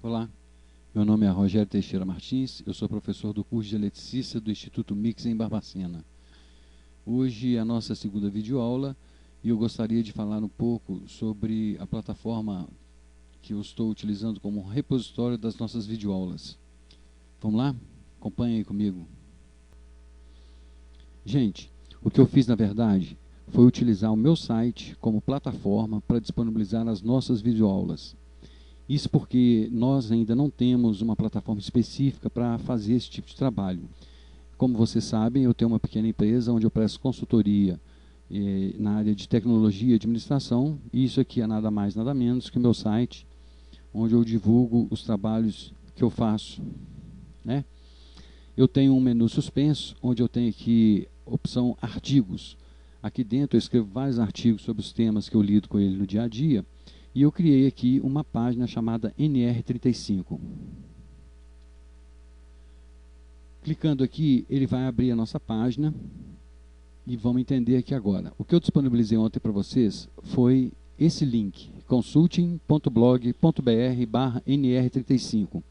Olá, meu nome é Rogério Teixeira Martins, eu sou professor do curso de Eletricista do Instituto Mix em Barbacena. Hoje é a nossa segunda videoaula e eu gostaria de falar um pouco sobre a plataforma que eu estou utilizando como repositório das nossas videoaulas. Vamos lá? Acompanhem aí comigo. Gente, o que eu fiz na verdade foi utilizar o meu site como plataforma para disponibilizar as nossas videoaulas. Isso porque nós ainda não temos uma plataforma específica para fazer esse tipo de trabalho. Como vocês sabem, eu tenho uma pequena empresa onde eu presto consultoria na área de tecnologia e administração, e isso aqui é nada mais, nada menos que o meu site, onde eu divulgo os trabalhos que eu faço, né? Eu tenho um menu suspenso, onde eu tenho aqui opção artigos. Aqui dentro eu escrevo vários artigos sobre os temas que eu lido com ele no dia a dia, e eu criei aqui uma página chamada NR35. Clicando aqui, ele vai abrir a nossa página e vamos entender aqui agora. O que eu disponibilizei ontem para vocês foi esse link, consulting.blog.br/NR35.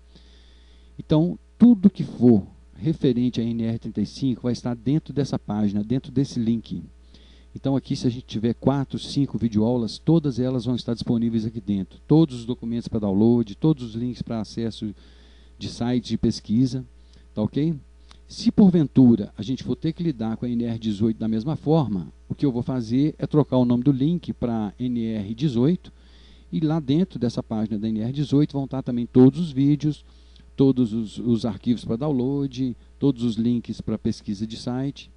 Então, tudo que for referente a NR35 vai estar dentro dessa página, dentro desse link. Então aqui, se a gente tiver 4, 5 videoaulas, todas elas vão estar disponíveis aqui dentro. Todos os documentos para download, todos os links para acesso de sites de pesquisa, tá ok? Se porventura a gente for ter que lidar com a NR18 da mesma forma, o que eu vou fazer é trocar o nome do link para NR18 e lá dentro dessa página da NR18 vão estar também todos os vídeos, todos os arquivos para download, todos os links para pesquisa de site.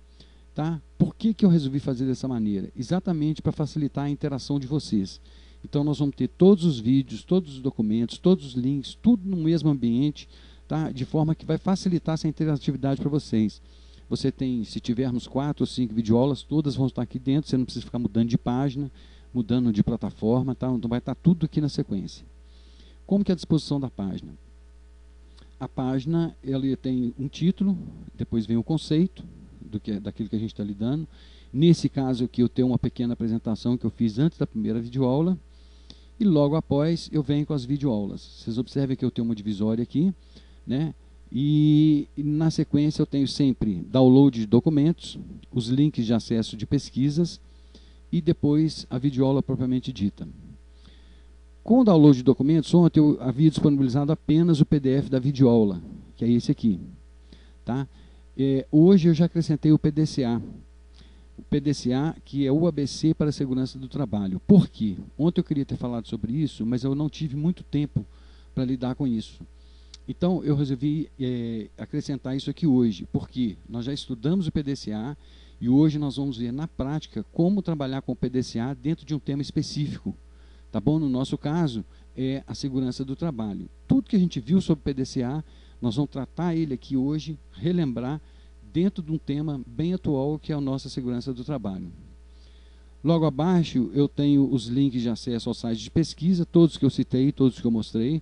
Tá? Por que eu resolvi fazer dessa maneira? Exatamente para facilitar a interação de vocês. Então nós vamos ter todos os vídeos, todos os documentos, todos os links, tudo no mesmo ambiente, tá? De forma que vai facilitar essa interatividade para vocês. Você tem, se tivermos 4 ou 5 videoaulas, todas vão estar aqui dentro, você não precisa ficar mudando de página, mudando de plataforma, tá? Então vai estar tudo aqui na sequência. Como que é a disposição da página? A página ela tem um título, depois vem o conceito, daquilo que a gente está lidando. Nesse caso aqui eu tenho uma pequena apresentação que eu fiz antes da primeira videoaula e logo após eu venho com as videoaulas. Vocês observem que eu tenho uma divisória aqui, né? E na sequência eu tenho sempre download de documentos, os links de acesso de pesquisas e depois a videoaula propriamente dita. Com o download de documentos, ontem eu havia disponibilizado apenas o PDF da videoaula, que é esse aqui, tá? Hoje eu já acrescentei o PDCA. O PDCA, que é o ABC para a segurança do trabalho. Por quê? Ontem eu queria ter falado sobre isso, mas eu não tive muito tempo para lidar com isso. Então, eu resolvi acrescentar isso aqui hoje, porque nós já estudamos o PDCA e hoje nós vamos ver na prática como trabalhar com o PDCA dentro de um tema específico. Tá bom? No nosso caso, é a segurança do trabalho. Tudo que a gente viu sobre o PDCA, nós vamos tratar ele aqui hoje, relembrar, dentro de um tema bem atual, que é a nossa segurança do trabalho. Logo abaixo, eu tenho os links de acesso ao site de pesquisa, todos que eu citei, todos que eu mostrei.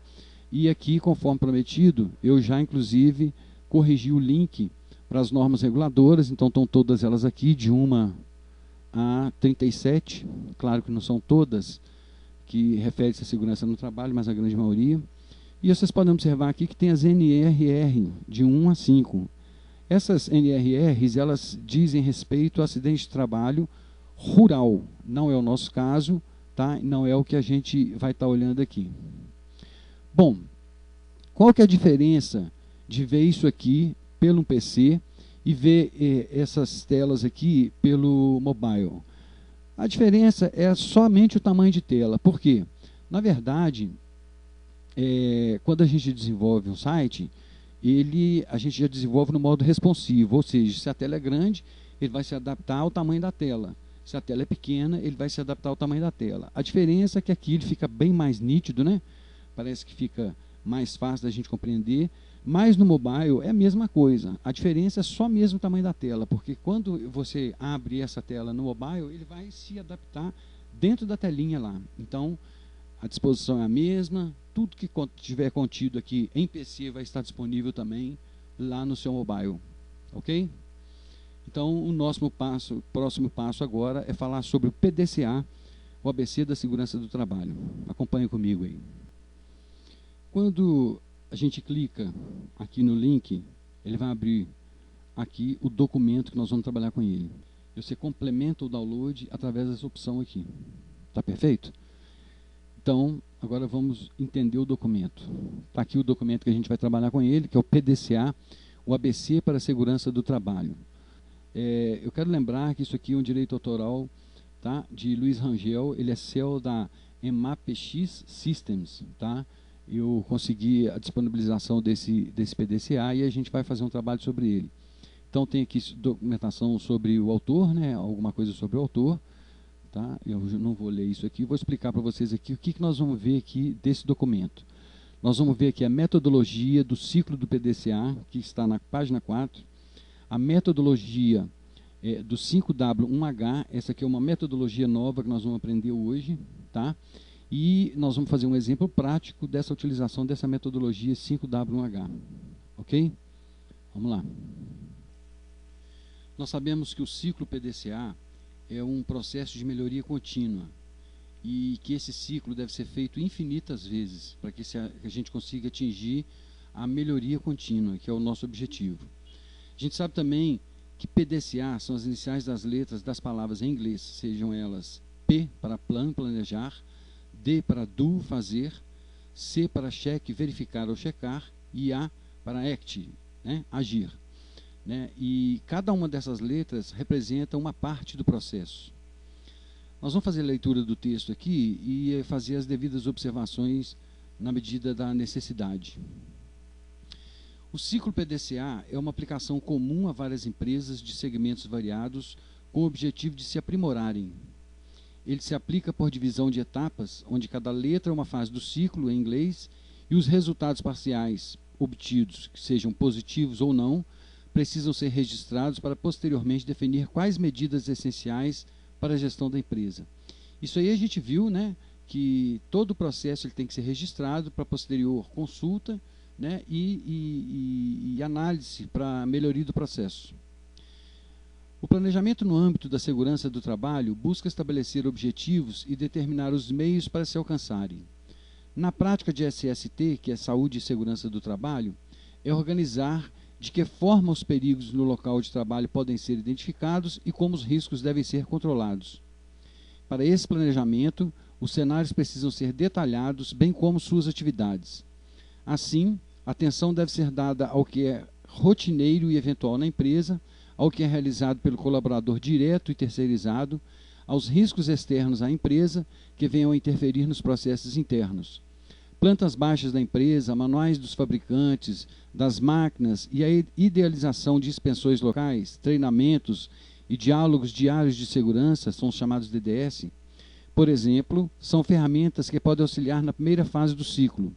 E aqui, conforme prometido, eu já, inclusive, corrigi o link para as normas reguladoras. Então, estão todas elas aqui, de 1 a 37. Claro que não são todas que referem-se à segurança no trabalho, mas a grande maioria. E vocês podem observar aqui que tem as NRR, de 1 a 5. Essas NRRs, elas dizem respeito a acidente de trabalho rural. Não é o nosso caso, tá? Não é o que a gente vai estar olhando aqui. Bom, qual que é a diferença de ver isso aqui pelo PC e ver essas telas aqui pelo mobile? A diferença é somente o tamanho de tela. Por quê? Na verdade, quando a gente desenvolve um site, a gente já desenvolve no modo responsivo, ou seja, se a tela é grande, ele vai se adaptar ao tamanho da tela. Se a tela é pequena, ele vai se adaptar ao tamanho da tela. A diferença é que aqui ele fica bem mais nítido, né? Parece que fica mais fácil da gente compreender, mas no mobile é a mesma coisa. A diferença é só mesmo o tamanho da tela, porque quando você abre essa tela no mobile, ele vai se adaptar dentro da telinha lá. Então, a disposição é a mesma, tudo que tiver contido aqui em PC vai estar disponível também lá no seu mobile, ok? Então, o nosso próximo passo agora é falar sobre o PDCA, o ABC da segurança do trabalho. Acompanhe comigo aí. Quando a gente clica aqui no link, ele vai abrir aqui o documento que nós vamos trabalhar com ele. Você complementa o download através dessa opção aqui. Tá perfeito? Então, agora vamos entender o documento. Está aqui o documento que a gente vai trabalhar com ele, que é o PDCA, o ABC para a Segurança do Trabalho. Eu quero lembrar que isso aqui é um direito autoral, tá, de Luiz Rangel, ele é CEO da MAPX Systems, tá? Eu consegui a disponibilização desse PDCA e a gente vai fazer um trabalho sobre ele. Então tem aqui documentação sobre o autor, né, alguma coisa sobre o autor, tá? Eu não vou ler isso aqui, vou explicar para vocês aqui o que nós vamos ver aqui desse documento. Nós vamos ver aqui a metodologia do ciclo do PDCA, que está na página 4, a metodologia do 5W1H, essa aqui é uma metodologia nova que nós vamos aprender hoje, tá? E nós vamos fazer um exemplo prático dessa utilização dessa metodologia 5W1H, ok? Vamos lá. Nós sabemos que o ciclo PDCA é um processo de melhoria contínua e que esse ciclo deve ser feito infinitas vezes para que a gente consiga atingir a melhoria contínua, que é o nosso objetivo. A gente sabe também que PDCA são as iniciais das letras das palavras em inglês, sejam elas P para plan, planejar, D para do, fazer, C para check, verificar ou checar, e A para act, né, agir. Né? E cada uma dessas letras representa uma parte do processo. Nós vamos fazer a leitura do texto aqui e fazer as devidas observações na medida da necessidade. O ciclo PDCA é uma aplicação comum a várias empresas de segmentos variados com o objetivo de se aprimorarem. Ele se aplica por divisão de etapas, onde cada letra é uma fase do ciclo em inglês e os resultados parciais obtidos, que sejam positivos ou não, precisam ser registrados para posteriormente definir quais medidas essenciais para a gestão da empresa. Isso aí a gente viu, né, que todo o processo ele tem que ser registrado para posterior consulta, né, e análise para a melhoria do processo. O planejamento no âmbito da segurança do trabalho busca estabelecer objetivos e determinar os meios para se alcançarem. Na prática de SST, que é Saúde e Segurança do Trabalho, é organizar de que forma os perigos no local de trabalho podem ser identificados e como os riscos devem ser controlados. Para esse planejamento, os cenários precisam ser detalhados, bem como suas atividades. Assim, atenção deve ser dada ao que é rotineiro e eventual na empresa, ao que é realizado pelo colaborador direto e terceirizado, aos riscos externos à empresa que venham a interferir nos processos internos. Plantas baixas da empresa, manuais dos fabricantes, das máquinas e a idealização de inspeções locais, treinamentos e diálogos diários de segurança, são os chamados DDS, por exemplo, são ferramentas que podem auxiliar na primeira fase do ciclo.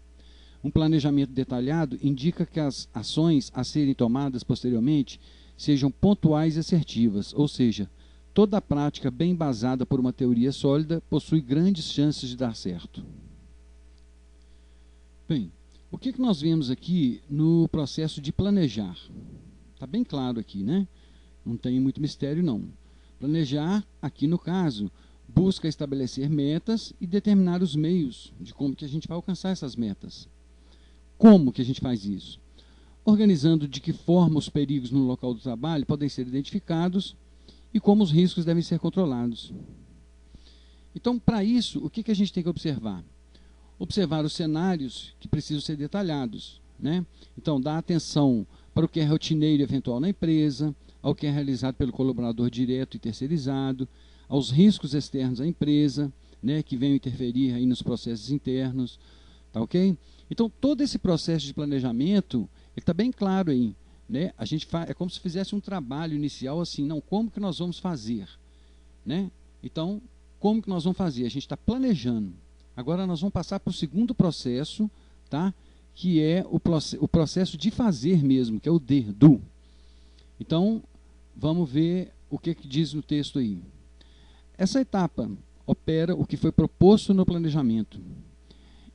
Um planejamento detalhado indica que as ações a serem tomadas posteriormente sejam pontuais e assertivas, ou seja, toda a prática bem embasada por uma teoria sólida possui grandes chances de dar certo. Bem, o que nós vemos aqui no processo de planejar? Está bem claro aqui, né? Não tem muito mistério, não. Planejar, aqui no caso, busca estabelecer metas e determinar os meios de como que a gente vai alcançar essas metas. Como que a gente faz isso? Organizando de que forma os perigos no local do trabalho podem ser identificados e como os riscos devem ser controlados. Então, para isso, o que a gente tem que observar? Observar os cenários que precisam ser detalhados, né? Então, dar atenção para o que é rotineiro e eventual na empresa, ao que é realizado pelo colaborador direto e terceirizado, aos riscos externos à empresa, né, que venham interferir aí nos processos internos, tá ok? Então, todo esse processo de planejamento, ele está bem claro aí, né? A gente é como se fizesse um trabalho inicial assim, não, como que nós vamos fazer, né? Então, como que nós vamos fazer? A gente está planejando. Agora nós vamos passar para o segundo processo, tá? Que é o processo de fazer mesmo, que é o do. Então, vamos ver o que diz no texto aí. Essa etapa opera o que foi proposto no planejamento.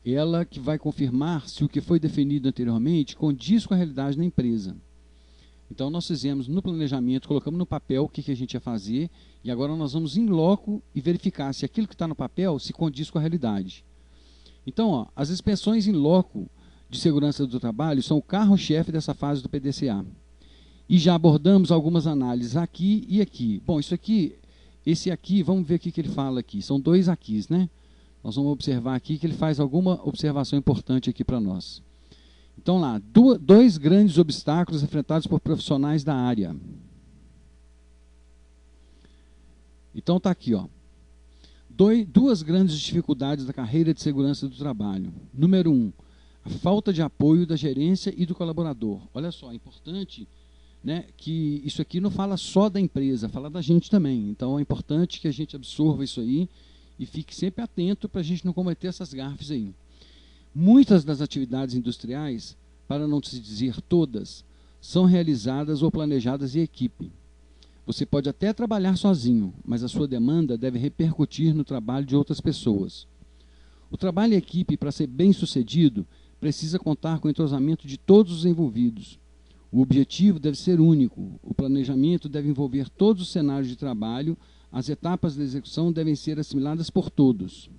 Ela que vai confirmar se o que foi definido anteriormente condiz com a realidade da empresa. Então, nós fizemos no planejamento, colocamos no papel o que a gente ia fazer, e agora nós vamos em loco e verificar se aquilo que está no papel se condiz com a realidade. Então, ó, as inspeções em loco de segurança do trabalho são o carro-chefe dessa fase do PDCA. E já abordamos algumas análises aqui e aqui. Bom, isso aqui, esse aqui, vamos ver o que ele fala aqui. São dois aqui, né? Nós vamos observar aqui que ele faz alguma observação importante aqui para nós. Então lá, dois grandes obstáculos enfrentados por profissionais da área. Então está aqui, ó. Duas grandes dificuldades da carreira de segurança do trabalho. Número 1, a falta de apoio da gerência e do colaborador. Olha só, é importante, né, que isso aqui não fala só da empresa, fala da gente também. Então é importante que a gente absorva isso aí e fique sempre atento para a gente não cometer essas gafes aí. Muitas das atividades industriais, para não se dizer todas, são realizadas ou planejadas em equipe. Você pode até trabalhar sozinho, mas a sua demanda deve repercutir no trabalho de outras pessoas. O trabalho em equipe, para ser bem sucedido, precisa contar com o entrosamento de todos os envolvidos. O objetivo deve ser único, o planejamento deve envolver todos os cenários de trabalho, as etapas da execução devem ser assimiladas por todos.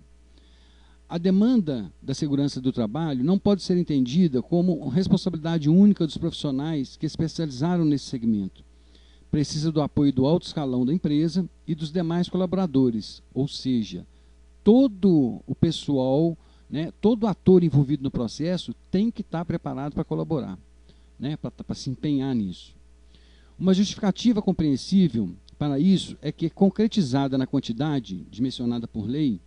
A demanda da segurança do trabalho não pode ser entendida como responsabilidade única dos profissionais que especializaram nesse segmento. Precisa do apoio do alto escalão da empresa e dos demais colaboradores, ou seja, todo o pessoal, né, todo ator envolvido no processo tem que estar preparado para colaborar, né, para se empenhar nisso. Uma justificativa compreensível para isso é que, concretizada na quantidade dimensionada por lei,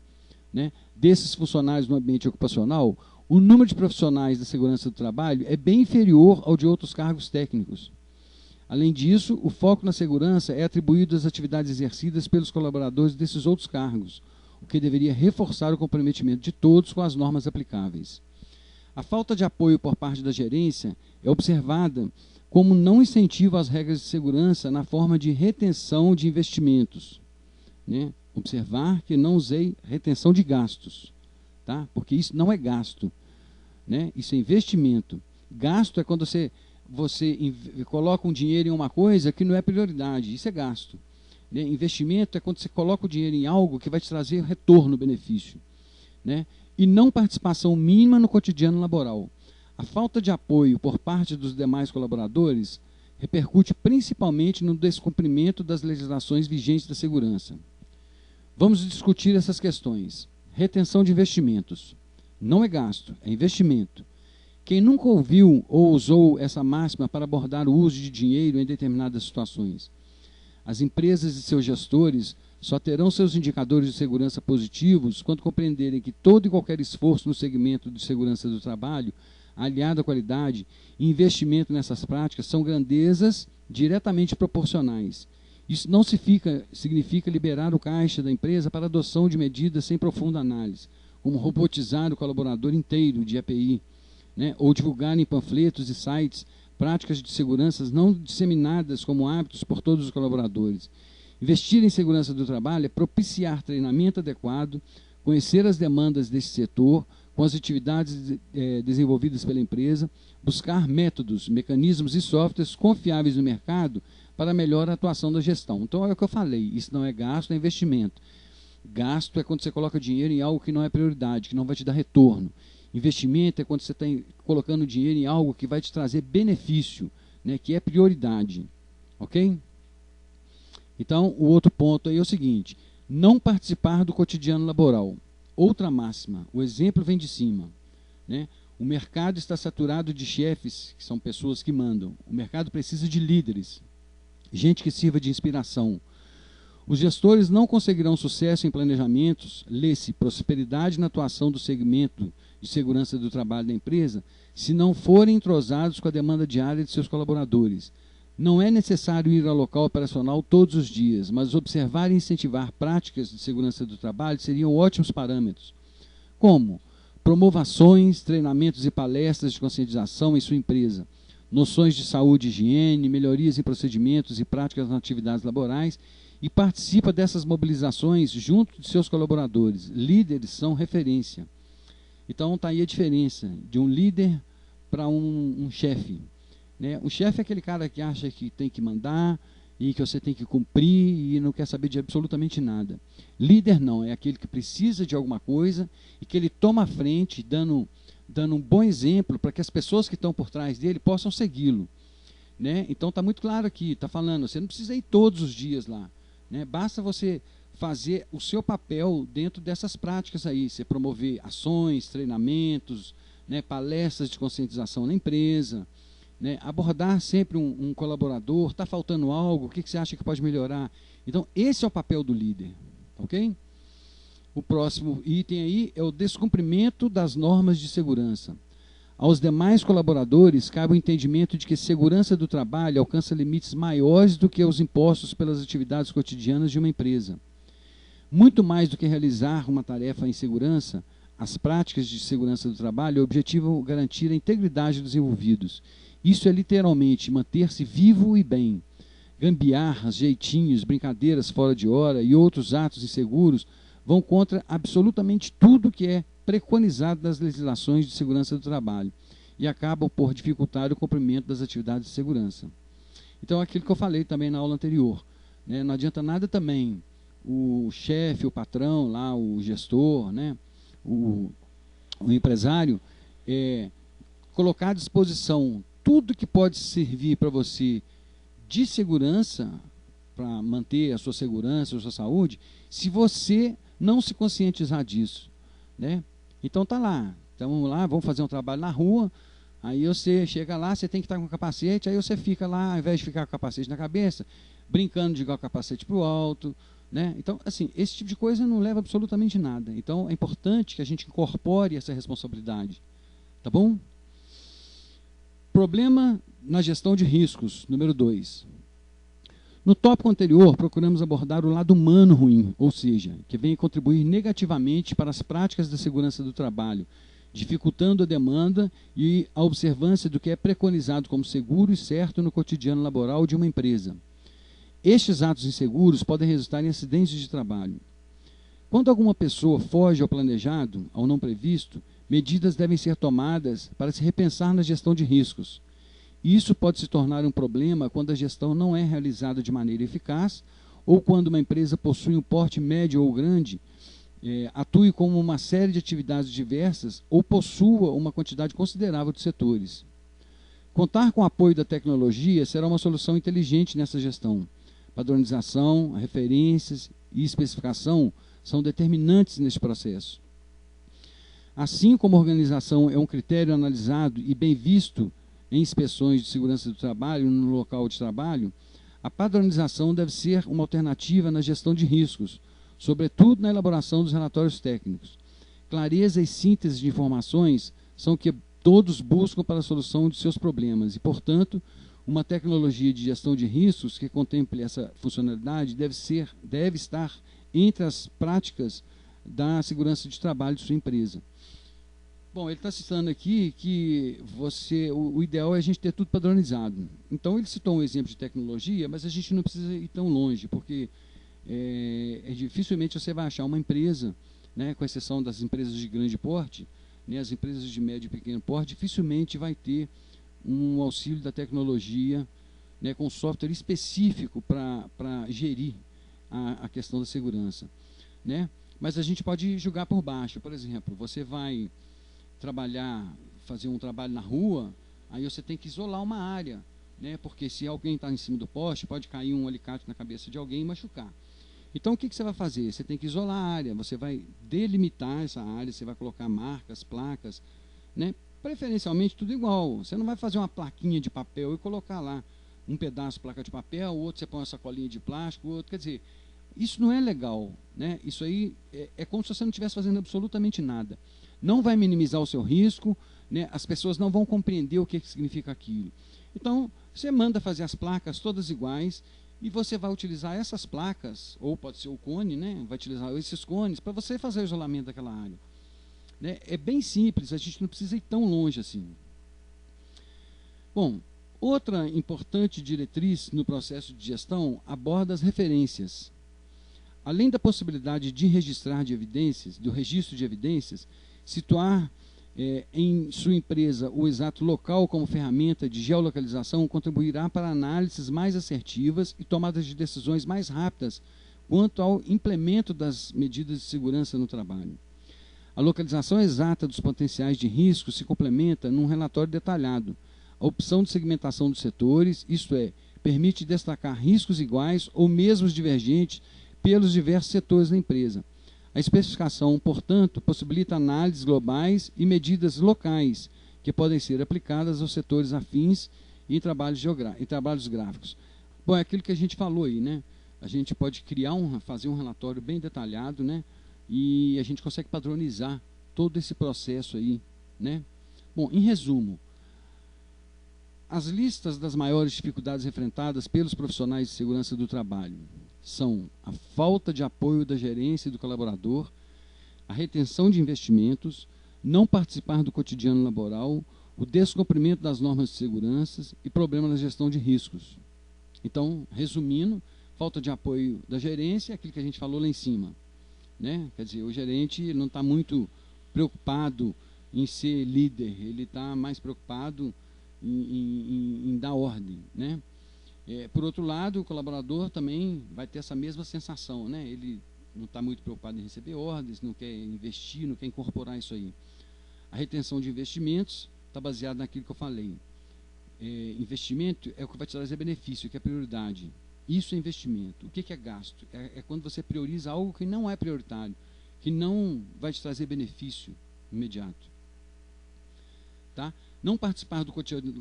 né, desses funcionários no ambiente ocupacional, o número de profissionais da segurança do trabalho é bem inferior ao de outros cargos técnicos. Além disso, o foco na segurança é atribuído às atividades exercidas pelos colaboradores desses outros cargos, o que deveria reforçar o comprometimento de todos com as normas aplicáveis. A falta de apoio por parte da gerência é observada como não incentivo às regras de segurança na forma de retenção de investimentos, né? Observar que não usei retenção de gastos, tá? Porque isso não é gasto, né? Isso é investimento. Gasto é quando você coloca um dinheiro em uma coisa que não é prioridade, isso é gasto. Né? Investimento é quando você coloca o dinheiro em algo que vai te trazer retorno, benefício. Né? E não participação mínima no cotidiano laboral. A falta de apoio por parte dos demais colaboradores repercute principalmente no descumprimento das legislações vigentes da segurança. Vamos discutir essas questões. Retenção de investimentos. Não é gasto, é investimento. Quem nunca ouviu ou usou essa máxima para abordar o uso de dinheiro em determinadas situações? As empresas e seus gestores só terão seus indicadores de segurança positivos quando compreenderem que todo e qualquer esforço no segmento de segurança do trabalho, aliado à qualidade e investimento nessas práticas, são grandezas diretamente proporcionais. Isso não significa liberar o caixa da empresa para adoção de medidas sem profunda análise, como robotizar o colaborador inteiro de EPI, né, ou divulgar em panfletos e sites práticas de segurança não disseminadas como hábitos por todos os colaboradores. Investir em segurança do trabalho é propiciar treinamento adequado, conhecer as demandas desse setor, com as atividades desenvolvidas pela empresa, buscar métodos, mecanismos e softwares confiáveis no mercado para a melhor atuação da gestão. Então é o que eu falei, isso não é gasto, é investimento. Gasto é quando você coloca dinheiro em algo que não é prioridade, que não vai te dar retorno. Investimento é quando você está colocando dinheiro em algo que vai te trazer benefício, né, que é prioridade. Ok? Então, o outro ponto aí é o seguinte: não participar do cotidiano laboral. Outra máxima, o exemplo vem de cima. Né? O mercado está saturado de chefes, que são pessoas que mandam. O mercado precisa de líderes, gente que sirva de inspiração. Os gestores não conseguirão sucesso em planejamentos, lê-se prosperidade na atuação do segmento de segurança do trabalho da empresa, se não forem entrosados com a demanda diária de seus colaboradores. Não é necessário ir ao local operacional todos os dias, mas observar e incentivar práticas de segurança do trabalho seriam ótimos parâmetros. Como? Promova ações, treinamentos e palestras de conscientização em sua empresa, noções de saúde e higiene, melhorias em procedimentos e práticas nas atividades laborais, e participa dessas mobilizações junto de seus colaboradores. Líderes são referência. Então está aí a diferença de um líder para um chefe. Né? O chefe é aquele cara que acha que tem que mandar e que você tem que cumprir e não quer saber de absolutamente nada. Líder não, é aquele que precisa de alguma coisa e que ele toma a frente, dando dando um bom exemplo para que as pessoas que estão por trás dele possam segui-lo, né? Então está muito claro aqui, está falando, você não precisa ir todos os dias lá, né? Basta você fazer o seu papel dentro dessas práticas aí, você promover ações, treinamentos, né, palestras de conscientização na empresa, né, abordar sempre um colaborador, está faltando algo, o que você acha que pode melhorar? Então, esse é o papel do líder, ok? O próximo item aí é o descumprimento das normas de segurança. Aos demais colaboradores, cabe o entendimento de que segurança do trabalho alcança limites maiores do que os impostos pelas atividades cotidianas de uma empresa. Muito mais do que realizar uma tarefa em segurança, as práticas de segurança do trabalho objetivam garantir a integridade dos envolvidos. Isso é literalmente manter-se vivo e bem. Gambiarras, jeitinhos, brincadeiras fora de hora e outros atos inseguros vão contra absolutamente tudo que é preconizado nas legislações de segurança do trabalho e acabam por dificultar o cumprimento das atividades de segurança. Então, aquilo que eu falei também na aula anterior, né, não adianta nada também o chefe, o patrão, lá, o gestor, né, o empresário, colocar à disposição tudo que pode servir para você de segurança, para manter a sua segurança, a sua saúde, se você não se conscientizar disso, né? Então tá lá, então vamos fazer um trabalho na rua, aí você chega lá, você tem que estar com capacete, aí você fica lá, ao invés de ficar com o capacete na cabeça, brincando de jogar o capacete para o alto, né? Então, assim, esse tipo de coisa não leva absolutamente nada. Então, é importante que a gente incorpore essa responsabilidade, tá bom? Problema na gestão de riscos, número 2. No tópico anterior, procuramos abordar o lado humano ruim, ou seja, que vem contribuir negativamente para as práticas da segurança do trabalho, dificultando a demanda e a observância do que é preconizado como seguro e certo no cotidiano laboral de uma empresa. Estes atos inseguros podem resultar em acidentes de trabalho. Quando alguma pessoa foge ao planejado, ao não previsto, medidas devem ser tomadas para se repensar na gestão de riscos. Isso pode se tornar um problema quando a gestão não é realizada de maneira eficaz ou quando uma empresa possui um porte médio ou grande, atue como uma série de atividades diversas ou possua uma quantidade considerável de setores. Contar com o apoio da tecnologia será uma solução inteligente nessa gestão. Padronização, referências e especificação são determinantes neste processo. Assim como a organização é um critério analisado e bem visto em inspeções de segurança do trabalho no local de trabalho, a padronização deve ser uma alternativa na gestão de riscos, sobretudo na elaboração dos relatórios técnicos. Clareza e síntese de informações são o que todos buscam para a solução de seus problemas e, portanto, uma tecnologia de gestão de riscos que contemple essa funcionalidade deve estar entre as práticas da segurança de trabalho de sua empresa. Bom, ele está citando aqui que o ideal é a gente ter tudo padronizado. Então, ele citou um exemplo de tecnologia, mas a gente não precisa ir tão longe, porque dificilmente você vai achar uma empresa, né, com exceção das empresas de grande porte, né, as empresas de médio e pequeno porte, dificilmente vai ter um auxílio da tecnologia, né, com software específico para gerir a questão da segurança, né? Mas a gente pode julgar por baixo. Por exemplo, você vai fazer um trabalho na rua, aí você tem que isolar uma área, né? Porque se alguém está em cima do poste, pode cair um alicate na cabeça de alguém e machucar. Então, o que você vai fazer? Você tem que isolar a área, você vai delimitar essa área, você vai colocar marcas, placas, né? Preferencialmente tudo igual. Você não vai fazer uma plaquinha de papel e colocar lá um pedaço de placa de papel, o outro você põe uma sacolinha de plástico, o outro, quer dizer, isso não é legal, né? Isso aí é como se você não estivesse fazendo absolutamente nada. Não vai minimizar o seu risco, né? As pessoas não vão compreender o que significa aquilo. Então, você manda fazer as placas todas iguais e você vai utilizar essas placas, ou pode ser o cone, né? Vai utilizar esses cones para você fazer o isolamento daquela área. Né? É bem simples, a gente não precisa ir tão longe assim. Bom, outra importante diretriz no processo de gestão aborda as referências. Além da possibilidade de registrar de evidências, do registro de evidências, situar em sua empresa o exato local como ferramenta de geolocalização contribuirá para análises mais assertivas e tomadas de decisões mais rápidas quanto ao implemento das medidas de segurança no trabalho. A localização exata dos potenciais de risco se complementa num relatório detalhado. A opção de segmentação dos setores, isto é, permite destacar riscos iguais ou mesmo divergentes pelos diversos setores da empresa. A especificação, portanto, possibilita análises globais e medidas locais que podem ser aplicadas aos setores afins e em trabalhos gráficos. Bom, é aquilo que a gente falou aí, né? A gente pode fazer um relatório bem detalhado, né? E a gente consegue padronizar todo esse processo aí, né? Bom, em resumo, as listas das maiores dificuldades enfrentadas pelos profissionais de segurança do trabalho são a falta de apoio da gerência e do colaborador, a retenção de investimentos, não participar do cotidiano laboral, o descumprimento das normas de segurança e problema na gestão de riscos. Então, resumindo, falta de apoio da gerência, aquilo que a gente falou lá em cima, né? Quer dizer, o gerente não está muito preocupado em ser líder, ele está mais preocupado em dar ordem, né? Por outro lado, o colaborador também vai ter essa mesma sensação, né? Ele não está muito preocupado em receber ordens, não quer investir, não quer incorporar isso aí. A retenção de investimentos está baseada naquilo que eu falei. Investimento é o que vai te trazer benefício, que é prioridade. Isso é investimento. O que é gasto? É quando você prioriza algo que não é prioritário, que não vai te trazer benefício imediato. Tá? Não participar do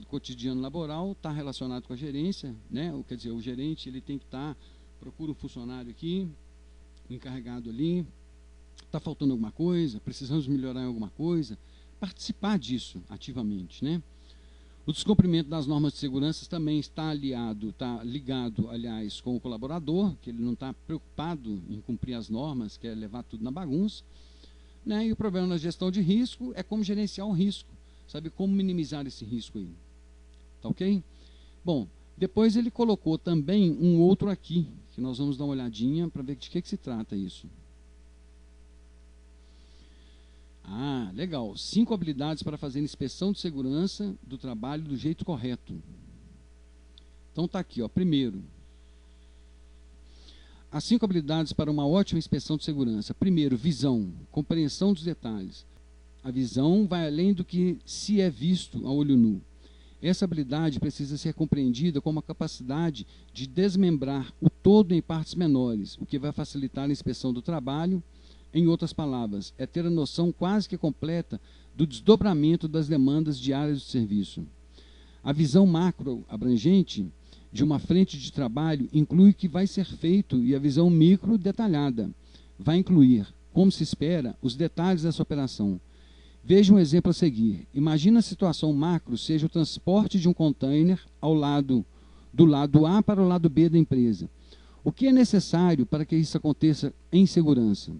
cotidiano laboral está relacionado com a gerência, né? Quer dizer, o gerente ele tem que estar, procura um funcionário aqui, um encarregado ali, está faltando alguma coisa, precisamos melhorar em alguma coisa, participar disso ativamente, né? O descumprimento das normas de segurança também está ligado, aliás, com o colaborador, que ele não está preocupado em cumprir as normas, quer levar tudo na bagunça, né? E o problema na gestão de risco é como gerenciar o risco, sabe como minimizar esse risco aí, tá ok? Bom, depois ele colocou também um outro aqui, que nós vamos dar uma olhadinha para ver de que se trata isso. Ah, legal. 5 habilidades para fazer inspeção de segurança do trabalho do jeito correto. Então tá aqui, ó. Primeiro, as 5 habilidades para uma ótima inspeção de segurança. Primeiro, visão, compreensão dos detalhes. A visão vai além do que se é visto a olho nu. Essa habilidade precisa ser compreendida como a capacidade de desmembrar o todo em partes menores, o que vai facilitar a inspeção do trabalho. Em outras palavras, é ter a noção quase que completa do desdobramento das demandas diárias do serviço. A visão macro abrangente de uma frente de trabalho inclui o que vai ser feito e a visão micro detalhada vai incluir, como se espera, os detalhes dessa operação. Veja um exemplo a seguir. Imagina a situação macro seja o transporte de um container do lado A para o lado B da empresa. O que é necessário para que isso aconteça em segurança?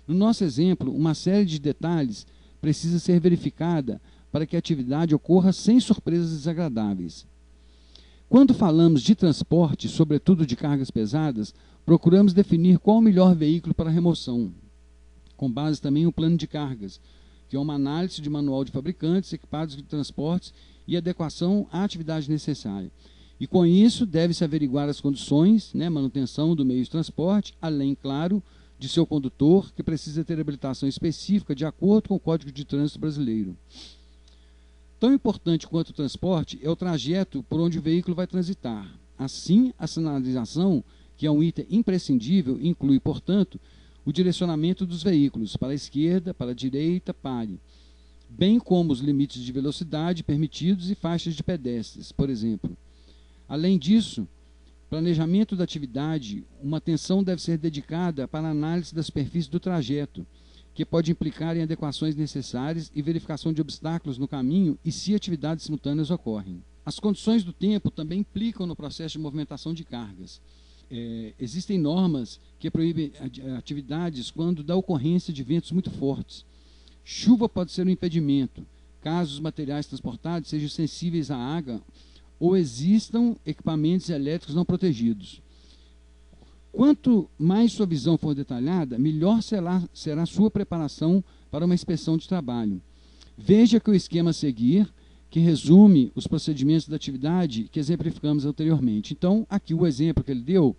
No nosso exemplo, uma série de detalhes precisa ser verificada para que a atividade ocorra sem surpresas desagradáveis. Quando falamos de transporte, sobretudo de cargas pesadas, procuramos definir qual o melhor veículo para remoção, com base também no plano de cargas, que é uma análise de manual de fabricantes, equipados de transportes e adequação à atividade necessária. E com isso, deve-se averiguar as condições, né, manutenção do meio de transporte, além, claro, de seu condutor, que precisa ter habilitação específica de acordo com o Código de Trânsito Brasileiro. Tão importante quanto o transporte é o trajeto por onde o veículo vai transitar. Assim, a sinalização, que é um item imprescindível, inclui, portanto, o direcionamento dos veículos para a esquerda, para a direita, pare, bem como os limites de velocidade permitidos e faixas de pedestres, por exemplo. Além disso, planejamento da atividade, uma atenção deve ser dedicada para a análise da superfície do trajeto, que pode implicar em adequações necessárias e verificação de obstáculos no caminho e se atividades simultâneas ocorrem. As condições do tempo também implicam no processo de movimentação de cargas. Existem normas que proíbem atividades quando da ocorrência de ventos muito fortes. Chuva pode ser um impedimento, caso os materiais transportados sejam sensíveis à água ou existam equipamentos elétricos não protegidos. Quanto mais sua visão for detalhada, melhor será sua preparação para uma inspeção de trabalho. Veja que o esquema a seguir, que resume os procedimentos da atividade que exemplificamos anteriormente. Então, aqui o exemplo que ele deu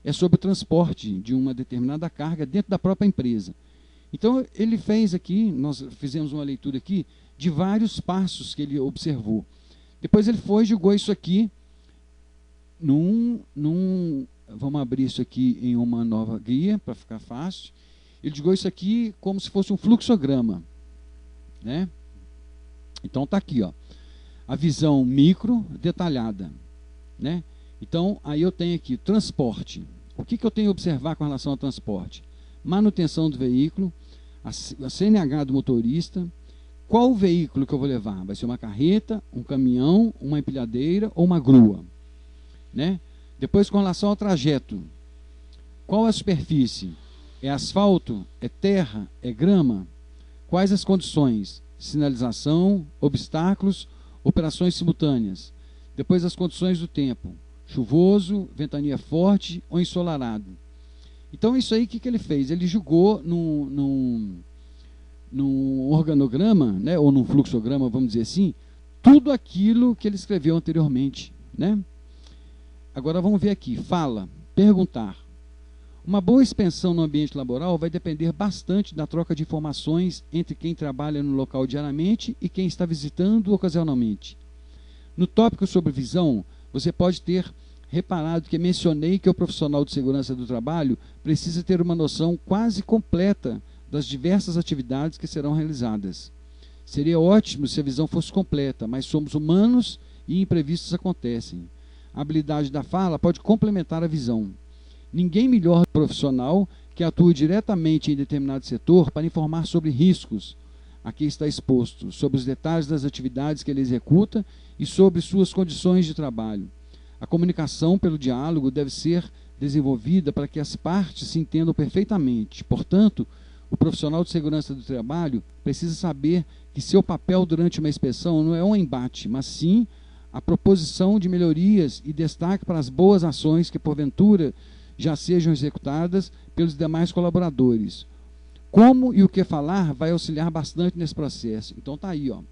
é sobre o transporte de uma determinada carga dentro da própria empresa. Então, ele fez aqui, nós fizemos uma leitura aqui, de vários passos que ele observou. Depois ele foi e julgou isso aqui vamos abrir isso aqui em uma nova guia, para ficar fácil. Ele julgou isso aqui como se fosse um fluxograma, né? Então está aqui, ó, a visão micro detalhada, né? Então, aí eu tenho aqui transporte. O que eu tenho que observar com relação ao transporte? Manutenção do veículo, a CNH do motorista. Qual o veículo que eu vou levar? Vai ser uma carreta, um caminhão, uma empilhadeira ou uma grua, né? Depois, com relação ao trajeto, qual a superfície? É asfalto? É terra? É grama? Quais as condições? Sinalização, obstáculos, operações simultâneas. Depois, as condições do tempo: chuvoso, ventania forte ou ensolarado. Então, isso aí, o que ele fez? Ele julgou num organograma, né, ou num fluxograma, vamos dizer assim, tudo aquilo que ele escreveu anteriormente, né? Agora vamos ver aqui, fala, perguntar. Uma boa expansão no ambiente laboral vai depender bastante da troca de informações entre quem trabalha no local diariamente e quem está visitando ocasionalmente. No tópico sobre visão, você pode ter reparado que mencionei que o profissional de segurança do trabalho precisa ter uma noção quase completa das diversas atividades que serão realizadas. Seria ótimo se a visão fosse completa, mas somos humanos e imprevistos acontecem. A habilidade da fala pode complementar a visão. Ninguém melhor do profissional que atue diretamente em determinado setor para informar sobre riscos a que está exposto, sobre os detalhes das atividades que ele executa e sobre suas condições de trabalho. A comunicação pelo diálogo deve ser desenvolvida para que as partes se entendam perfeitamente. Portanto, o profissional de segurança do trabalho precisa saber que seu papel durante uma inspeção não é um embate, mas sim a proposição de melhorias e destaque para as boas ações que, porventura, já sejam executadas pelos demais colaboradores. Como e o que falar vai auxiliar bastante nesse processo. Então está aí, ó,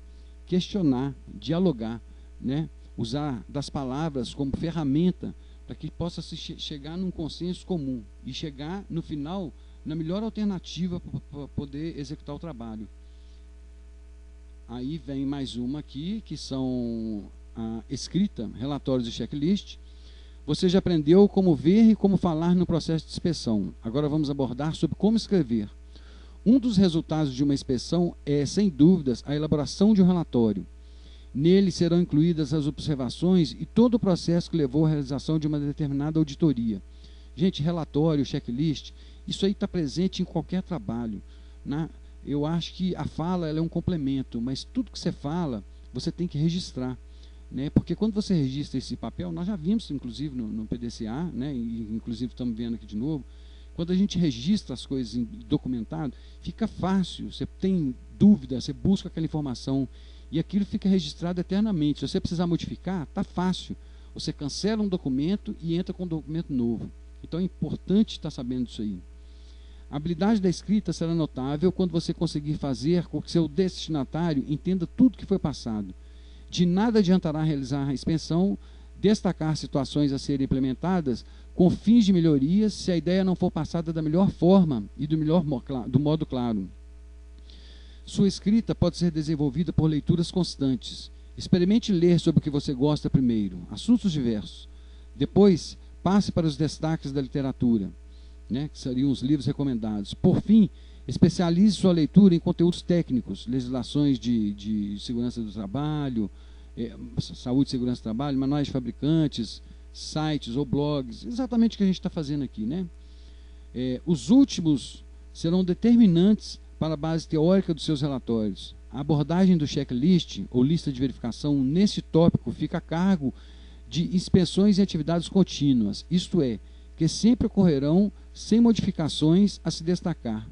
questionar, dialogar, né? Usar das palavras como ferramenta para que possa se chegar num consenso comum e chegar, no final, na melhor alternativa para poder executar o trabalho. Aí vem mais uma aqui, que são a escrita, relatórios e checklist. Você já aprendeu como ver e como falar no processo de inspeção. Agora vamos abordar sobre como escrever. Um dos resultados de uma inspeção é, sem dúvidas, a elaboração de um relatório. Nele serão incluídas as observações e todo o processo que levou à realização de uma determinada auditoria. Gente, relatório, checklist, isso aí está presente em qualquer trabalho, né? Eu acho que a fala ela é um complemento, mas tudo que você fala, você tem que registrar, né? Porque quando você registra esse papel, nós já vimos, inclusive, no PDCA, né? E, inclusive, estamos vendo aqui de novo, quando a gente registra as coisas documentado, fica fácil, você tem dúvida, você busca aquela informação, e aquilo fica registrado eternamente. Se você precisar modificar, está fácil. Você cancela um documento e entra com um documento novo. Então é importante estar sabendo disso aí. A habilidade da escrita será notável quando você conseguir fazer com que seu destinatário entenda tudo que foi passado. De nada adiantará realizar a inspeção, destacar situações a serem implementadas com fins de melhorias se a ideia não for passada da melhor forma e do modo claro. Sua escrita pode ser desenvolvida por leituras constantes. Experimente ler sobre o que você gosta primeiro, assuntos diversos. Depois, passe para os destaques da literatura, né, que seriam os livros recomendados. Por fim, especialize sua leitura em conteúdos técnicos, legislações de segurança do trabalho, saúde e segurança do trabalho, manuais de fabricantes, sites ou blogs, exatamente o que a gente está fazendo aqui, né? Os últimos serão determinantes para a base teórica dos seus relatórios. A abordagem do checklist, ou lista de verificação, nesse tópico fica a cargo de inspeções e atividades contínuas, isto é, que sempre ocorrerão sem modificações a se destacar.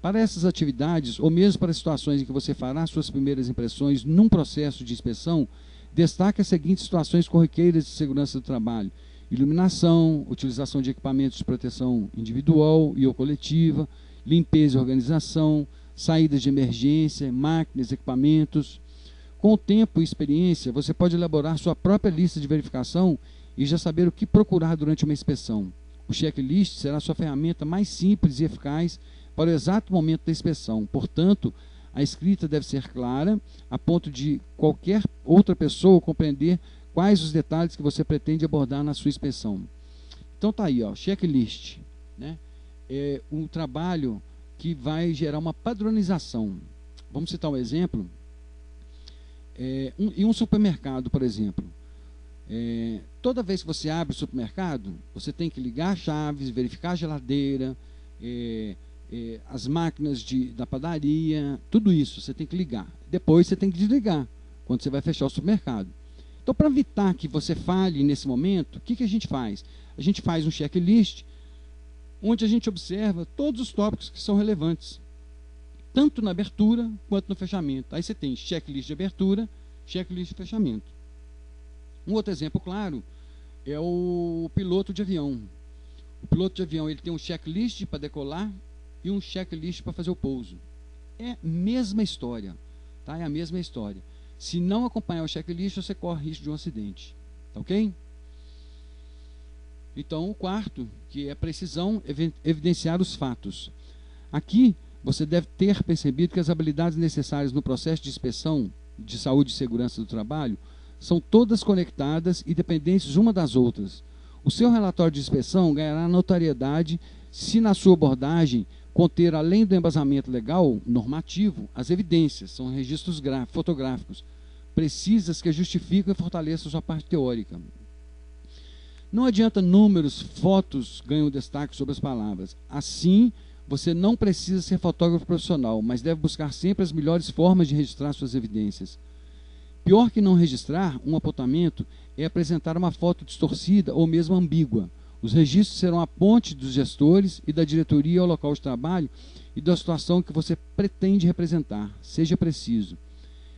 Para essas atividades, ou mesmo para situações em que você fará suas primeiras impressões num processo de inspeção, destaque as seguintes situações corriqueiras de segurança do trabalho: iluminação, utilização de equipamentos de proteção individual e ou coletiva, limpeza e organização, saídas de emergência, máquinas, equipamentos. Com o tempo e experiência, você pode elaborar sua própria lista de verificação e já saber o que procurar durante uma inspeção. O checklist será sua ferramenta mais simples e eficaz para o exato momento da inspeção. Portanto, a escrita deve ser clara, a ponto de qualquer outra pessoa compreender quais os detalhes que você pretende abordar na sua inspeção. Então tá aí, ó, checklist, né? É um trabalho que vai gerar uma padronização. Vamos citar um exemplo. Em um supermercado, por exemplo, toda vez que você abre o supermercado, você tem que ligar as chaves, verificar a geladeira, as máquinas da padaria, tudo isso você tem que ligar. Depois você tem que desligar, quando você vai fechar o supermercado. Então, para evitar que você falhe nesse momento, o que a gente faz? A gente faz um checklist, onde a gente observa todos os tópicos que são relevantes, tanto na abertura quanto no fechamento. Aí você tem checklist de abertura, checklist de fechamento. Um outro exemplo claro é o piloto de avião. O piloto de avião ele tem um checklist para decolar e um checklist para fazer o pouso. É a mesma história, tá? É a mesma história. Se não acompanhar o checklist, você corre risco de um acidente. Tá ok? Então, o quarto, que é precisão, evidenciar os fatos. Aqui, você deve ter percebido que as habilidades necessárias no processo de inspeção de saúde e segurança do trabalho são todas conectadas e dependentes uma das outras. O seu relatório de inspeção ganhará notoriedade se na sua abordagem conter, além do embasamento legal, normativo, as evidências, são registros fotográficos, precisas que justificam e fortaleçam sua parte teórica. Não adianta números, fotos ganham destaque sobre as palavras. Assim, você não precisa ser fotógrafo profissional, mas deve buscar sempre as melhores formas de registrar suas evidências. Pior que não registrar um apontamento é apresentar uma foto distorcida ou mesmo ambígua. Os registros serão a ponte dos gestores e da diretoria ao local de trabalho e da situação que você pretende representar. Seja preciso.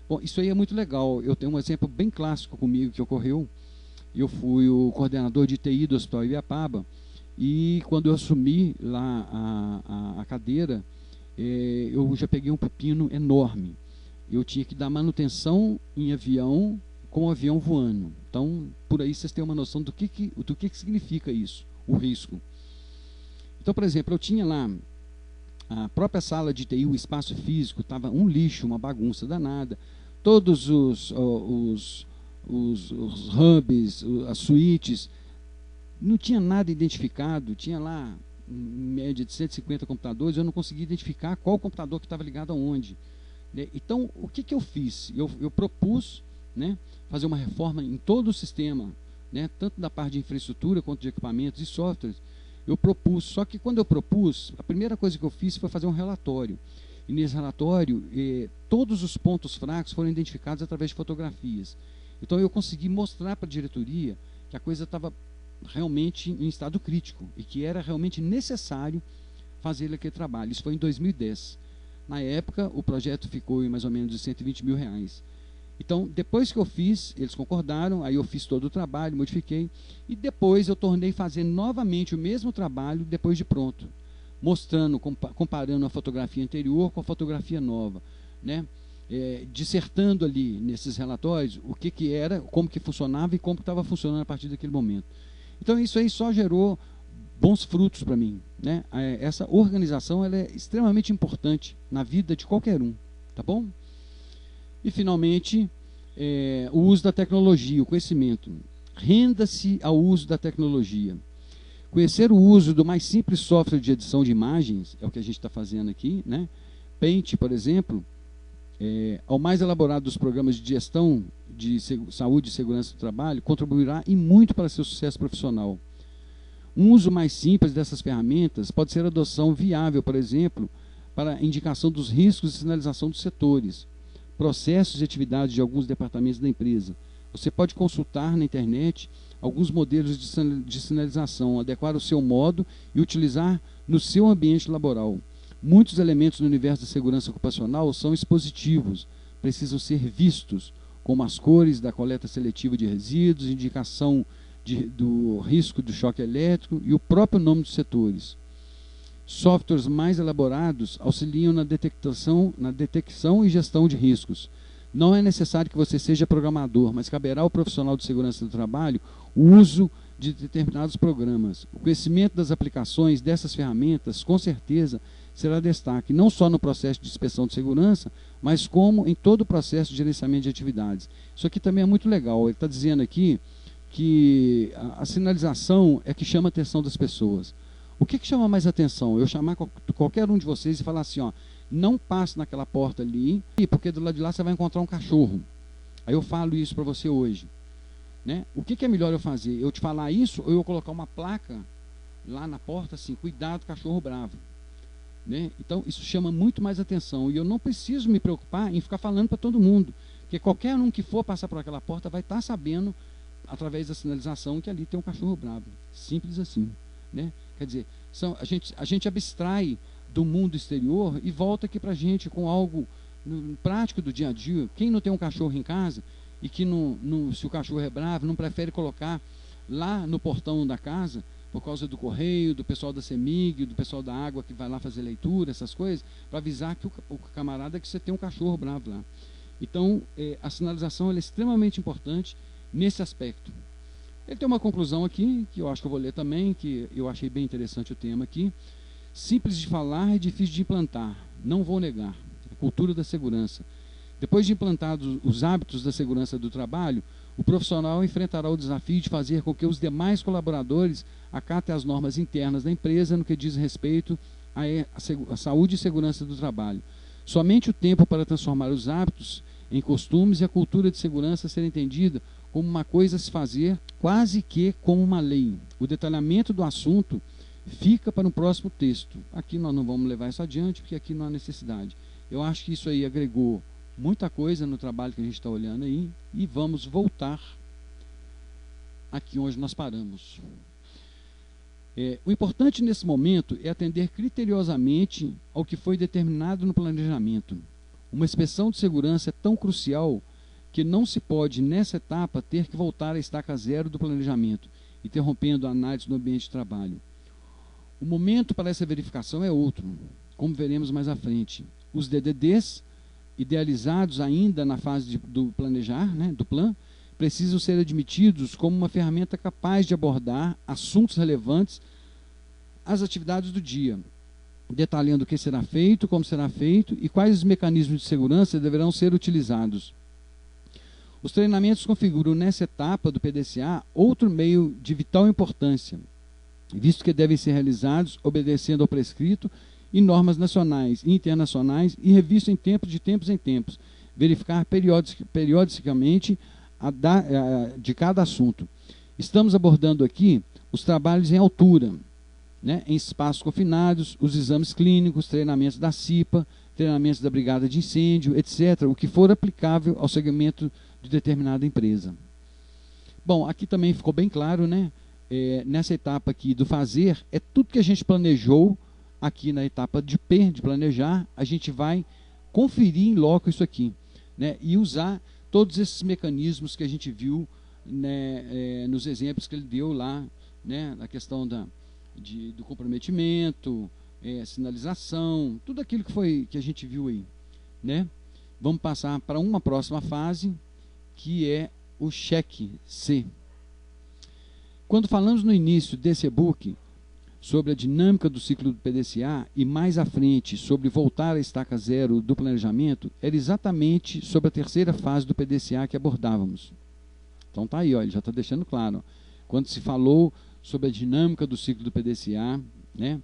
Bom, isso aí é muito legal. Eu tenho um exemplo bem clássico comigo que ocorreu. Eu fui o coordenador de TI do Hospital Ibiapaba e quando eu assumi lá a cadeira, eu já peguei um pepino enorme. Eu tinha que dar manutenção em avião com o avião voando. Então, por aí vocês têm uma noção do que significa isso, o risco. Então, por exemplo, eu tinha lá a própria sala de TI, o espaço físico, estava um lixo, uma bagunça danada. Todos os hubs, as suítes, não tinha nada identificado, tinha lá em média de 150 computadores, eu não conseguia identificar qual computador que estava ligado aonde. Então, o que eu fiz? Eu propus, né, fazer uma reforma em todo o sistema, né, tanto da parte de infraestrutura quanto de equipamentos e softwares. Eu propus, só que quando eu propus, a primeira coisa que eu fiz foi fazer um relatório. E nesse relatório, todos os pontos fracos foram identificados através de fotografias. Então eu consegui mostrar para a diretoria que a coisa estava realmente em estado crítico e que era realmente necessário fazer aquele trabalho. Isso foi em 2010. Na época, o projeto ficou em mais ou menos de R$120 mil. Então, depois que eu fiz, eles concordaram, aí eu fiz todo o trabalho, modifiquei, e depois eu tornei fazer novamente o mesmo trabalho depois de pronto, mostrando, comparando a fotografia anterior com a fotografia nova, né? Dissertando ali nesses relatórios o que era, como que funcionava e como estava funcionando a partir daquele momento. Então, isso aí só gerou bons frutos para mim, né? Essa organização ela é extremamente importante na vida de qualquer um, tá bom? E, finalmente, o uso da tecnologia, o conhecimento. Renda-se ao uso da tecnologia. Conhecer o uso do mais simples software de edição de imagens, é o que a gente está fazendo aqui, né? Paint, por exemplo, ao mais elaborado dos programas de gestão de saúde e segurança do trabalho, contribuirá e muito para seu sucesso profissional. Um uso mais simples dessas ferramentas pode ser a adoção viável, por exemplo, para a indicação dos riscos e sinalização dos setores, processos e atividades de alguns departamentos da empresa. Você pode consultar na internet alguns modelos de sinalização, adequar o seu modo e utilizar no seu ambiente laboral. Muitos elementos no universo da segurança ocupacional são expositivos, precisam ser vistos, como as cores da coleta seletiva de resíduos, indicação do risco do choque elétrico e o próprio nome dos setores. Softwares mais elaborados auxiliam na detecção e gestão de riscos. Não é necessário que você seja programador, mas caberá ao profissional de segurança do trabalho o uso de determinados programas. O conhecimento das aplicações dessas ferramentas, com certeza, será destaque, não só no processo de inspeção de segurança, mas como em todo o processo de gerenciamento de atividades. Isso aqui também é muito legal. Ele está dizendo aqui que a sinalização é que chama a atenção das pessoas. O que chama mais atenção? Eu chamar qualquer um de vocês e falar assim, ó, não passe naquela porta ali, porque do lado de lá você vai encontrar um cachorro. Aí eu falo isso para você hoje. Né? O que é melhor eu fazer? Eu te falar isso ou eu colocar uma placa lá na porta assim, cuidado, cachorro bravo. Né? Então isso chama muito mais atenção e eu não preciso me preocupar em ficar falando para todo mundo, porque qualquer um que for passar por aquela porta vai estar sabendo, através da sinalização, que ali tem um cachorro bravo. Simples assim. Né? Quer dizer, a gente abstrai do mundo exterior e volta aqui para a gente com algo prático do dia a dia. Quem não tem um cachorro em casa e que se o cachorro é bravo, não prefere colocar lá no portão da casa, por causa do correio, do pessoal da CEMIG, do pessoal da água que vai lá fazer leitura, essas coisas, para avisar que o camarada que você tem um cachorro bravo lá. Então, a sinalização ela é extremamente importante nesse aspecto. Ele tem uma conclusão aqui, que eu acho que eu vou ler também, que eu achei bem interessante o tema aqui. Simples de falar e difícil de implantar, não vou negar. A cultura da segurança. Depois de implantados os hábitos da segurança do trabalho, o profissional enfrentará o desafio de fazer com que os demais colaboradores acatem as normas internas da empresa no que diz respeito à saúde e segurança do trabalho. Somente o tempo para transformar os hábitos em costumes e a cultura de segurança ser entendida como uma coisa a se fazer quase que como uma lei. O detalhamento do assunto fica para um próximo texto. Aqui nós não vamos levar isso adiante, porque aqui não há necessidade. Eu acho que isso aí agregou muita coisa no trabalho que a gente está olhando aí, e vamos voltar aqui onde nós paramos. O importante nesse momento é atender criteriosamente ao que foi determinado no planejamento. Uma inspeção de segurança é tão crucial que não se pode, nessa etapa, ter que voltar à estaca zero do planejamento, interrompendo a análise do ambiente de trabalho. O momento para essa verificação é outro, como veremos mais à frente. Os DDDs, idealizados ainda na fase do planejar, né, do plan, precisam ser admitidos como uma ferramenta capaz de abordar assuntos relevantes às atividades do dia, detalhando o que será feito, como será feito e quais os mecanismos de segurança deverão ser utilizados. Os treinamentos configuram nessa etapa do PDCA outro meio de vital importância, visto que devem ser realizados obedecendo ao prescrito e normas nacionais e internacionais e revisto de tempos em tempos, verificar periodicamente de cada assunto. Estamos abordando aqui os trabalhos em altura, né, em espaços confinados, os exames clínicos, treinamentos da CIPA, treinamentos da Brigada de Incêndio, etc., o que for aplicável ao segmento de determinada empresa. Bom, aqui também ficou bem claro, né, nessa etapa aqui do fazer, é tudo que a gente planejou. Aqui na etapa de P, de planejar, a gente vai conferir em loco isso aqui, né, e usar todos esses mecanismos que a gente viu, né, nos exemplos que ele deu lá, né, na questão do comprometimento, sinalização, tudo aquilo que a gente viu aí. Né? Vamos passar para uma próxima fase, que é o cheque C. Quando falamos no início desse e-book sobre a dinâmica do ciclo do PDCA e mais à frente sobre voltar à estaca zero do planejamento, era exatamente sobre a terceira fase do PDCA que abordávamos. Então tá aí, ó, ele já está deixando claro. Ó, quando se falou sobre a dinâmica do ciclo do PDCA, né,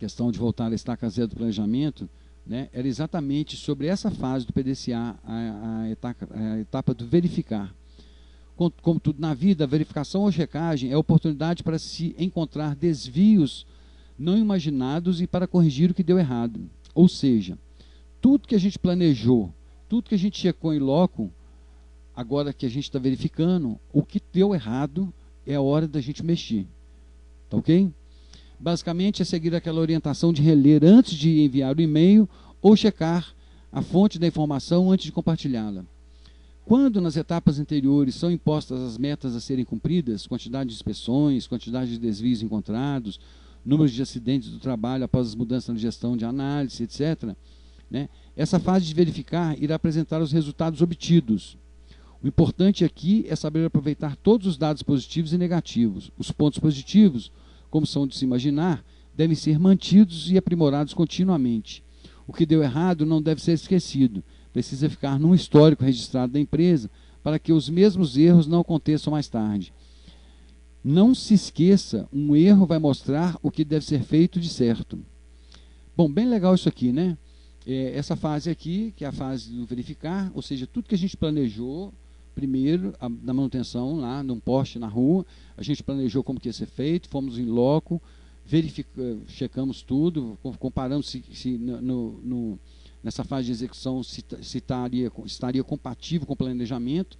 questão de voltar à estaca zero do planejamento, né, era exatamente sobre essa fase do PDCA, a etapa do verificar. Como tudo na vida, a verificação ou checagem é a oportunidade para se encontrar desvios não imaginados e para corrigir o que deu errado. Ou seja, tudo que a gente planejou, tudo que a gente checou em loco, agora que a gente está verificando, o que deu errado é a hora da gente mexer. Tá ok? Basicamente é seguir aquela orientação de reler antes de enviar o e-mail ou checar a fonte da informação antes de compartilhá-la. Quando nas etapas anteriores são impostas as metas a serem cumpridas, quantidade de inspeções, quantidade de desvios encontrados, números de acidentes do trabalho após as mudanças na gestão de análise, etc., né, essa fase de verificar irá apresentar os resultados obtidos. O importante aqui é saber aproveitar todos os dados positivos e negativos. Os pontos positivos, como são de se imaginar, devem ser mantidos e aprimorados continuamente. O que deu errado não deve ser esquecido, precisa ficar num histórico registrado da empresa para que os mesmos erros não aconteçam mais tarde. Não se esqueça, um erro vai mostrar o que deve ser feito de certo. Bom, bem legal isso aqui, né? Essa fase aqui, que é a fase do verificar, ou seja, tudo que a gente planejou, primeiro, na manutenção, lá num poste na rua, a gente planejou como que ia ser feito, fomos em loco, checamos tudo, comparamos se nessa fase de execução se estaria compatível com o planejamento.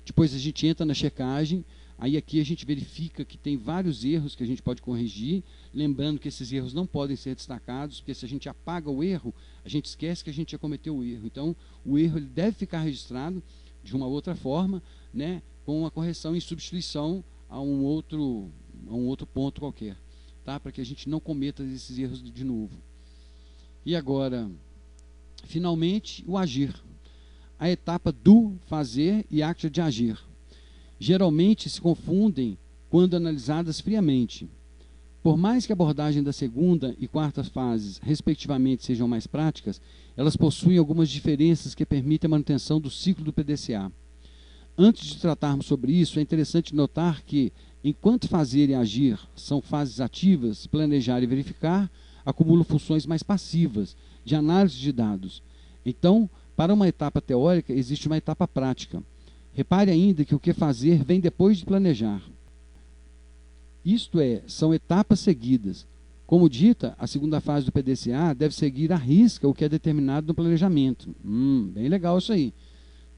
Depois a gente entra na checagem, aí aqui a gente verifica que tem vários erros que a gente pode corrigir, lembrando que esses erros não podem ser destacados, porque se a gente apaga o erro, a gente esquece que a gente já cometeu o erro. Então, o erro ele deve ficar registrado de uma outra forma, né, com a correção e substituição a um outro ponto qualquer, tá? Para que a gente não cometa esses erros de novo. E agora, finalmente, o agir. A etapa do fazer e a de agir. Geralmente se confundem quando analisadas friamente. Por mais que a abordagem da segunda e quarta fases, respectivamente, sejam mais práticas, elas possuem algumas diferenças que permitem a manutenção do ciclo do PDCA. Antes de tratarmos sobre isso, é interessante notar que, enquanto fazer e agir são fases ativas, planejar e verificar, acumulam funções mais passivas, de análise de dados. Então, para uma etapa teórica, existe uma etapa prática. Repare ainda que o que fazer vem depois de planejar. Isto é, são etapas seguidas. Como dita, a segunda fase do PDCA deve seguir à risca o que é determinado no planejamento. Bem legal isso aí.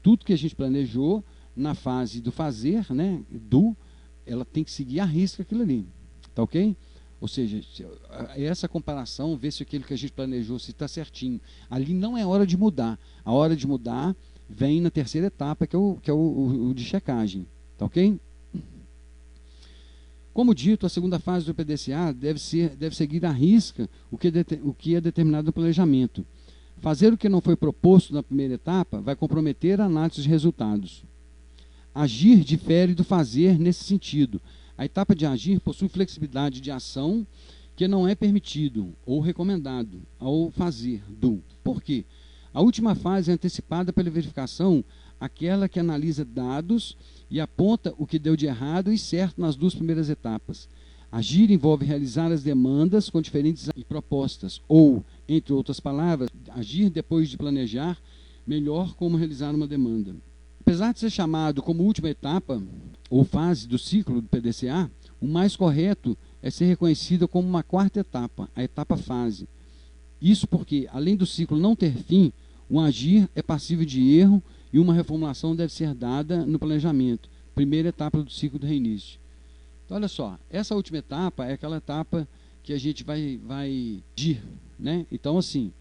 Tudo que a gente planejou na fase do fazer, né, ela tem que seguir à risca aquilo ali. Tá ok? Ou seja, essa comparação, ver se aquilo que a gente planejou se está certinho. Ali não é hora de mudar. A hora de mudar vem na terceira etapa, que é o de checagem. Tá ok? Como dito, a segunda fase do PDCA deve seguir à risca o que é determinado no planejamento. Fazer o que não foi proposto na primeira etapa vai comprometer a análise de resultados. Agir difere do fazer nesse sentido. A etapa de agir possui flexibilidade de ação que não é permitido ou recomendado ao fazer do. Por quê? A última fase é antecipada pela verificação, aquela que analisa dados e aponta o que deu de errado e certo nas duas primeiras etapas. Agir envolve realizar as demandas com diferentes propostas, ou, entre outras palavras, agir depois de planejar melhor como realizar uma demanda. Apesar de ser chamado como última etapa ou fase do ciclo do PDCA, o mais correto é ser reconhecido como uma quarta etapa, a etapa fase. Isso porque, além do ciclo não ter fim, o agir é passível de erro e uma reformulação deve ser dada no planejamento, primeira etapa do ciclo do reinício. Então, olha só, essa última etapa é aquela etapa que a gente vai agir, né? Então, assim,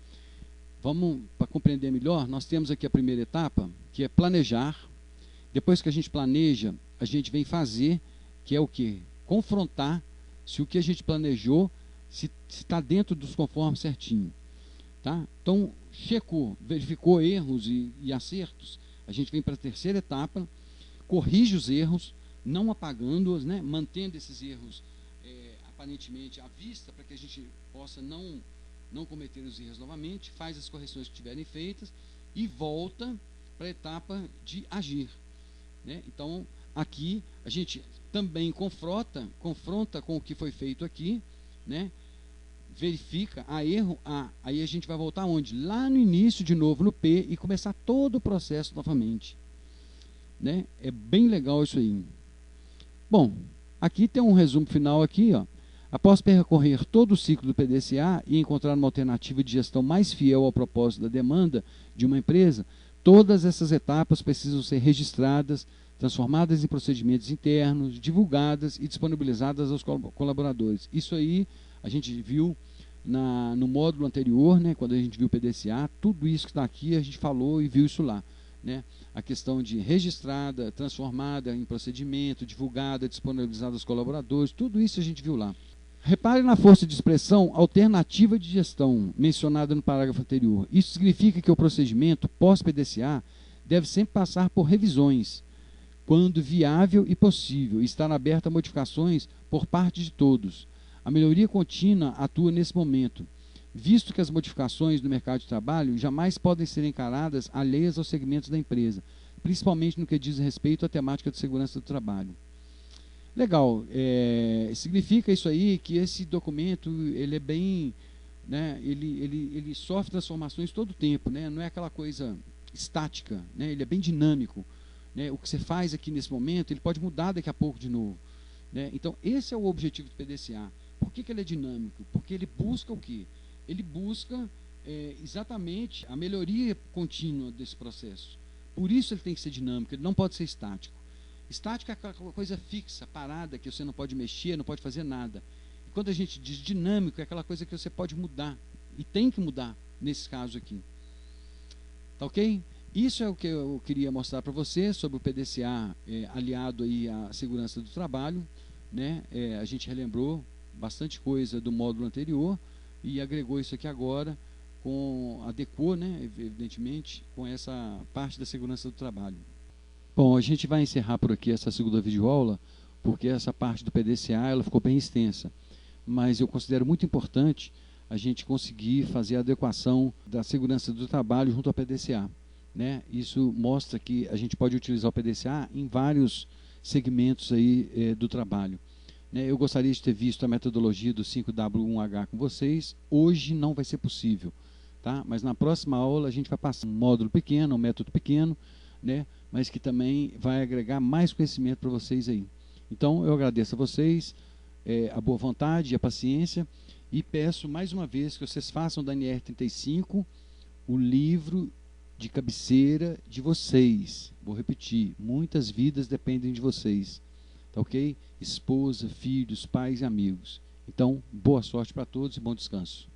vamos, para compreender melhor, nós temos aqui a primeira etapa, que é planejar. Depois que a gente planeja, a gente vem fazer, que é o quê? Confrontar se o que a gente planejou se está dentro dos conformes certinho. Tá? Então, checou, verificou erros e acertos, a gente vem para a terceira etapa, corrige os erros, não apagando-os, né? Mantendo esses erros aparentemente à vista, para que a gente possa não cometer os erros novamente, faz as correções que tiverem feitas e volta para a etapa de agir. Né? Então, aqui a gente também confronta com o que foi feito aqui, né? Verifica, erro, aí a gente vai voltar onde? Lá no início, de novo, no P, e começar todo o processo novamente. Né? É bem legal isso aí. Bom, aqui tem um resumo final aqui, ó. Após percorrer todo o ciclo do PDCA e encontrar uma alternativa de gestão mais fiel ao propósito da demanda de uma empresa, todas essas etapas precisam ser registradas, transformadas em procedimentos internos, divulgadas e disponibilizadas aos colaboradores. Isso aí a gente viu no módulo anterior, né, quando a gente viu o PDCA, tudo isso que está aqui a gente falou e viu isso lá. Né? A questão de registrada, transformada em procedimento, divulgada, disponibilizada aos colaboradores, tudo isso a gente viu lá. Repare na força de expressão alternativa de gestão, mencionada no parágrafo anterior. Isso significa que o procedimento pós-PDCA deve sempre passar por revisões, quando viável e possível, e estar aberto a modificações por parte de todos. A melhoria contínua atua nesse momento, visto que as modificações no mercado de trabalho jamais podem ser encaradas alheias aos segmentos da empresa, principalmente no que diz respeito à temática de segurança do trabalho. Legal, significa isso aí que esse documento ele é bem, né, ele sofre transformações todo o tempo, né, não é aquela coisa estática, né, ele é bem dinâmico, né, o que você faz aqui nesse momento ele pode mudar daqui a pouco de novo, né, então esse é o objetivo do PDCA. Por que ele é dinâmico? Porque ele busca o quê? Ele busca exatamente a melhoria contínua desse processo. Por isso ele tem que ser dinâmico, ele não pode ser estático. Estática é aquela coisa fixa, parada, que você não pode mexer, não pode fazer nada. E quando a gente diz dinâmico, é aquela coisa que você pode mudar. E tem que mudar, nesse caso aqui. Tá ok? Isso é o que eu queria mostrar para você sobre o PDCA aliado aí à segurança do trabalho. Né? A gente relembrou bastante coisa do módulo anterior e agregou isso aqui agora, adequou, né, evidentemente, com essa parte da segurança do trabalho. Bom, a gente vai encerrar por aqui essa segunda videoaula, porque essa parte do PDCA ela ficou bem extensa. Mas eu considero muito importante a gente conseguir fazer a adequação da segurança do trabalho junto ao PDCA. Né? Isso mostra que a gente pode utilizar o PDCA em vários segmentos aí, do trabalho. Né? Eu gostaria de ter visto a metodologia do 5W1H com vocês. Hoje não vai ser possível. Tá? Mas na próxima aula a gente vai passar um módulo pequeno, um método pequeno, né? Mas que também vai agregar mais conhecimento para vocês aí. Então, eu agradeço a vocês a boa vontade e a paciência e peço mais uma vez que vocês façam da NR35 o livro de cabeceira de vocês. Vou repetir, muitas vidas dependem de vocês. Tá ok? Esposa, filhos, pais e amigos. Então, boa sorte para todos e bom descanso.